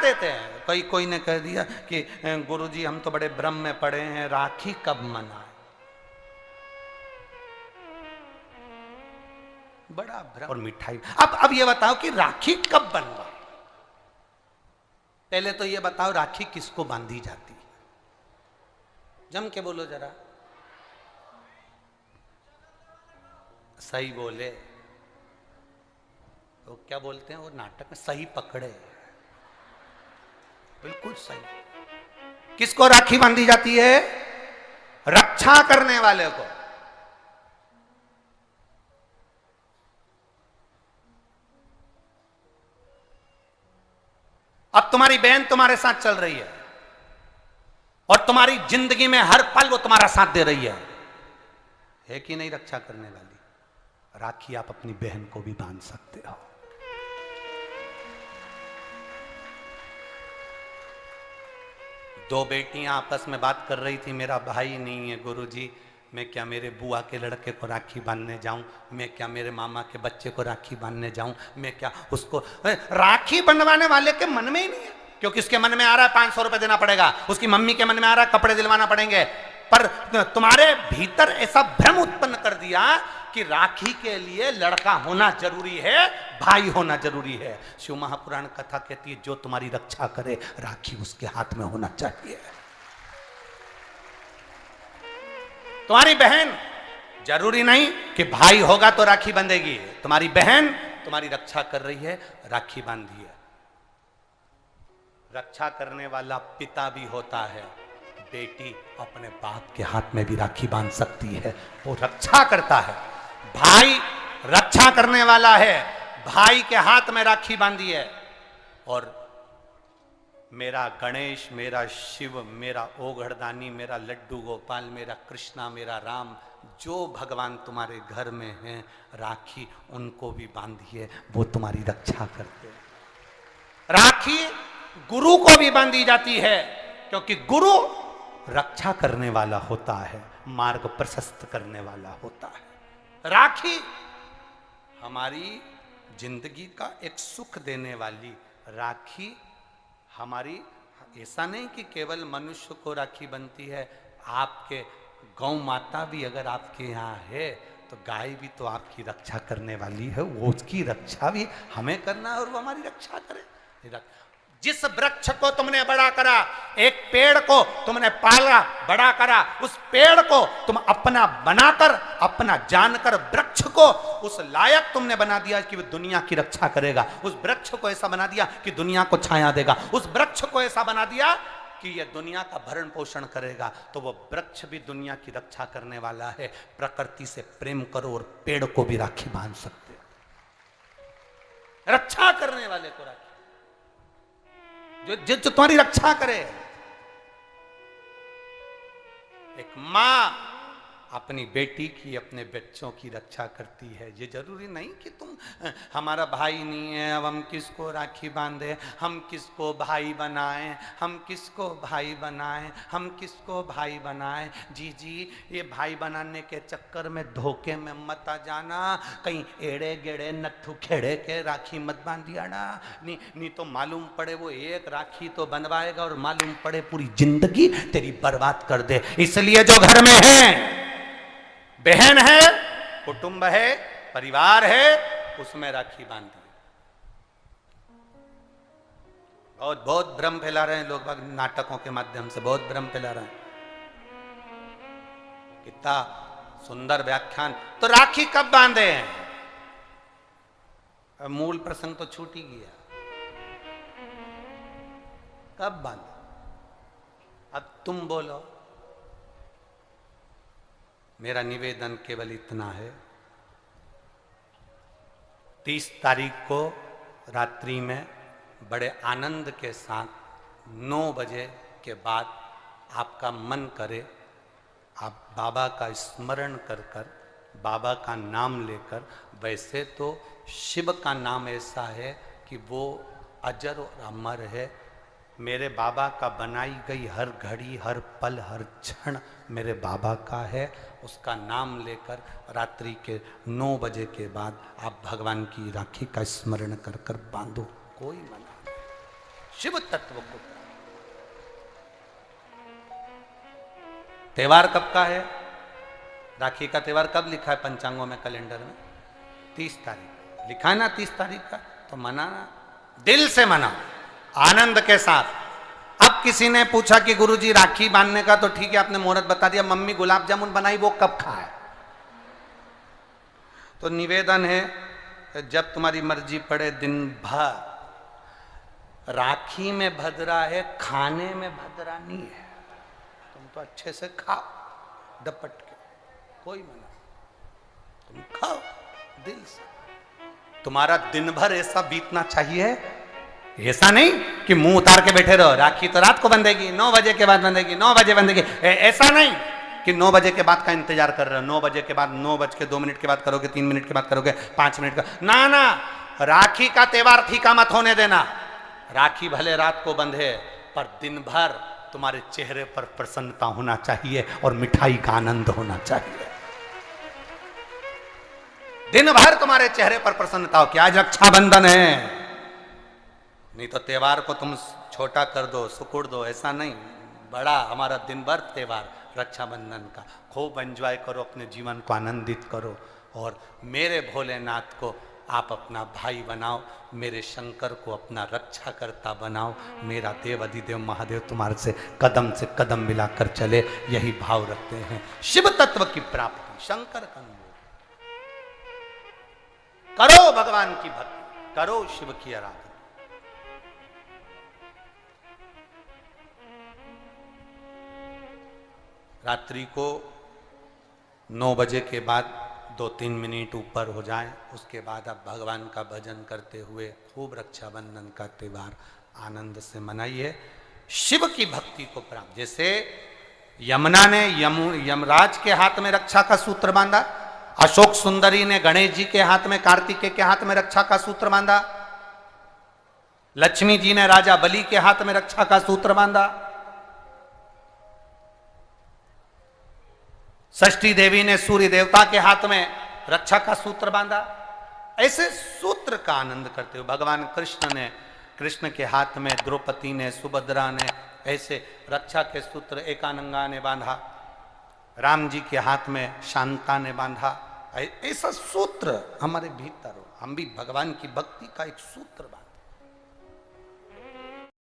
देते हैं। कोई ने कह दिया कि गुरुजी हम तो बड़े भ्रम में पड़े हैं, राखी कब मनाए। बड़ा भ्रम। और मिठाई, अब ये बताओ कि राखी कब बनवाए। पहले तो ये बताओ राखी किसको बांधी जाती है, जम के बोलो जरा, सही बोले। तो क्या बोलते हैं वो नाटक में, सही पकड़े, बिल्कुल सही। किसको राखी बांधी जाती है? रक्षा करने वाले को। अब तुम्हारी बहन तुम्हारे साथ चल रही है और तुम्हारी जिंदगी में हर पल वो तुम्हारा साथ दे रही है कि नहीं रक्षा करने वाली? राखी आप अपनी बहन को भी बांध सकते हो। दो बेटियां आपस में बात कर रही थी, मेरा भाई नहीं है गुरुजी, मैं क्या मेरे बुआ के लड़के को राखी बांधने जाऊं, मैं क्या मेरे मामा के बच्चे को राखी बांधने जाऊं, मैं क्या उसको। राखी बंधवाने वाले के मन में ही नहीं है, क्योंकि उसके मन में आ रहा है 500 रुपए देना पड़ेगा, उसकी मम्मी के मन में आ रहा है कपड़े दिलवाना पड़ेंगे। पर तुम्हारे भीतर ऐसा भ्रम उत्पन्न कर दिया कि राखी के लिए लड़का होना जरूरी है, भाई होना जरूरी है। शिव महापुराण कथा कहती है जो तुम्हारी रक्षा करे राखी उसके हाथ में होना चाहिए। तुम्हारी बहन जरूरी नहीं कि भाई होगा तो राखी बंधेगी, तुम्हारी बहन तुम्हारी रक्षा कर रही है, राखी बांधिए। रक्षा करने वाला पिता भी होता है, बेटी अपने बाप के हाथ में भी राखी बांध सकती है, वो रक्षा करता है। भाई रक्षा करने वाला है, भाई के हाथ में राखी बांधी है। और मेरा गणेश, मेरा शिव, मेरा ओघड़दानी, मेरा लड्डू गोपाल, मेरा कृष्णा, मेरा राम, जो भगवान तुम्हारे घर में हैं, राखी उनको भी बांधिए, वो तुम्हारी रक्षा करते हैं। राखी गुरु को भी बांधी जाती है, क्योंकि गुरु रक्षा करने वाला होता है, मार्ग प्रशस्त करने वाला होता है। राखी हमारी जिंदगी का एक सुख देने वाली, राखी हमारी, ऐसा नहीं कि केवल मनुष्य को राखी बनती है, आपके गौ माता भी अगर आपके यहाँ है तो गाय भी तो आपकी रक्षा करने वाली है, वो उसकी रक्षा भी हमें करना है और वो हमारी रक्षा करे। जिस वृक्ष को तुमने बड़ा करा, एक पेड़ को तुमने पाला बड़ा करा, उस पेड़ को तुम अपना बनाकर, अपना जानकर वृक्ष को उस लायक तुमने बना दिया कि वो दुनिया की रक्षा करेगा। उस वृक्ष को ऐसा बना दिया कि दुनिया को छाया देगा। उस वृक्ष को ऐसा बना दिया कि यह दुनिया का भरण पोषण करेगा। तो वो वृक्ष भी दुनिया की रक्षा करने वाला है। प्रकृति से प्रेम करो और पेड़ को भी राखी बांध सकते हो, रक्षा करने वाले को राखी, जो तुम्हारी रक्षा करे। एक मां अपनी बेटी की, अपने बच्चों की रक्षा करती है। ये जरूरी नहीं कि तुम, हमारा भाई नहीं है अब हम किसको राखी बांधे, हम किसको भाई बनाएं, हम किसको भाई बनाएं, हम किसको भाई बनाएं। जी ये भाई बनाने के चक्कर में धोखे में मत आ जाना, कहीं एड़े गेड़े नट्ठू खेड़े के राखी मत बांधिया ना, नहीं तो मालूम पड़े वो एक राखी तो बनवाएगा और मालूम पड़े पूरी जिंदगी तेरी बर्बाद कर दे। इसलिए जो घर में है, बहन है, कुटुंब है, परिवार है, उसमें राखी बांधी। बहुत भ्रम फैला रहे हैं लोग, नाटकों के माध्यम से बहुत भ्रम फैला रहे हैं। कितना सुंदर व्याख्यान। तो राखी कब बांधे हैं? मूल प्रसंग तो छूट ही गया, कब बांधे? अब तुम बोलो। मेरा निवेदन केवल इतना है, 30 तारीख को रात्रि में बड़े आनंद के साथ 9 बजे के बाद आपका मन करे, आप बाबा का स्मरण कर कर, बाबा का नाम लेकर, वैसे तो शिव का नाम ऐसा है कि वो अजर और अमर है। मेरे बाबा का बनाई गई हर घड़ी, हर पल, हर क्षण मेरे बाबा का है। उसका नाम लेकर रात्रि के 9 बजे के बाद आप भगवान की राखी का स्मरण कर कर बांधो, कोई मना नहीं। शिव तत्व को। त्योहार कब का है? राखी का त्योहार कब लिखा है पंचांगों में, कैलेंडर में? 30 तारीख लिखा है ना, 30 तारीख का। तो मनाना, दिल से मना, आनंद के साथ। अब किसी ने पूछा कि गुरुजी राखी बांधने का तो ठीक है, आपने मुहूर्त बता दिया, मम्मी गुलाब जामुन बनाई, वो कब खाए? तो निवेदन है, जब तुम्हारी मर्जी पड़े दिन भर। राखी में भद्रा है, खाने में भद्रा नहीं है। तुम तो अच्छे से खाओ डपट के, कोई मना, तुम खाओ दिल से। तुम्हारा दिन भर ऐसा बीतना चाहिए, ऐसा नहीं कि मुंह उतार के बैठे रहो। राखी तो रात को बंधेगी, 9 बजे के बाद बंधेगी, 9 बजे बंधेगी। ऐसा नहीं कि 9 बजे के बाद का इंतजार कर रहे हो, 9 बजे के बाद, 9:02 के बाद करोगे, 3 मिनट के बाद करोगे, 5 मिनट का ना ना। राखी का त्योहार फीका मत होने देना। राखी भले रात को बंधे, पर दिन भर तुम्हारे चेहरे पर प्रसन्नता होना चाहिए और मिठाई का आनंद होना चाहिए। दिन भर तुम्हारे चेहरे पर प्रसन्नता हो कि आज रक्षाबंधन है। नहीं तो त्योहार को तुम छोटा कर दो, सुकुड़ दो, ऐसा नहीं। बड़ा हमारा दिन भर त्योहार रक्षाबंधन का, खूब एंजॉय करो, अपने जीवन को आनंदित करो। और मेरे भोलेनाथ को आप अपना भाई बनाओ, मेरे शंकर को अपना रक्षाकर्ता बनाओ। मेरा देव अधिदेव महादेव तुम्हारे से कदम मिलाकर चले, यही भाव रखते हैं। शिव तत्व की प्राप्ति, शंकर का अनुभव करो, भगवान की भक्ति करो, शिव की आराधना। रात्रि को 9 बजे के बाद 2-3 मिनट ऊपर हो जाए, उसके बाद आप भगवान का भजन करते हुए खूब रक्षाबंधन का त्योहार आनंद से मनाइए। शिव की भक्ति को प्राप्त, जैसे यमुना ने यमराज के हाथ में रक्षा का सूत्र बांधा, अशोक सुंदरी ने गणेश जी के हाथ में, कार्तिकेय के हाथ में रक्षा का सूत्र बांधा, लक्ष्मी जी ने राजा बलि के हाथ में रक्षा का सूत्र बांधा, षष्ठी देवी ने सूर्य देवता के हाथ में रक्षा का सूत्र बांधा। ऐसे सूत्र का आनंद करते हुए भगवान कृष्ण के हाथ में द्रौपदी ने, सुभद्रा ने ऐसे रक्षा के सूत्र एकानंगा ने बांधा, राम जी के हाथ में शांता ने बांधा। ऐसा सूत्र हमारे भीतर हो, हम भी भगवान की भक्ति का एक सूत्र बांधा।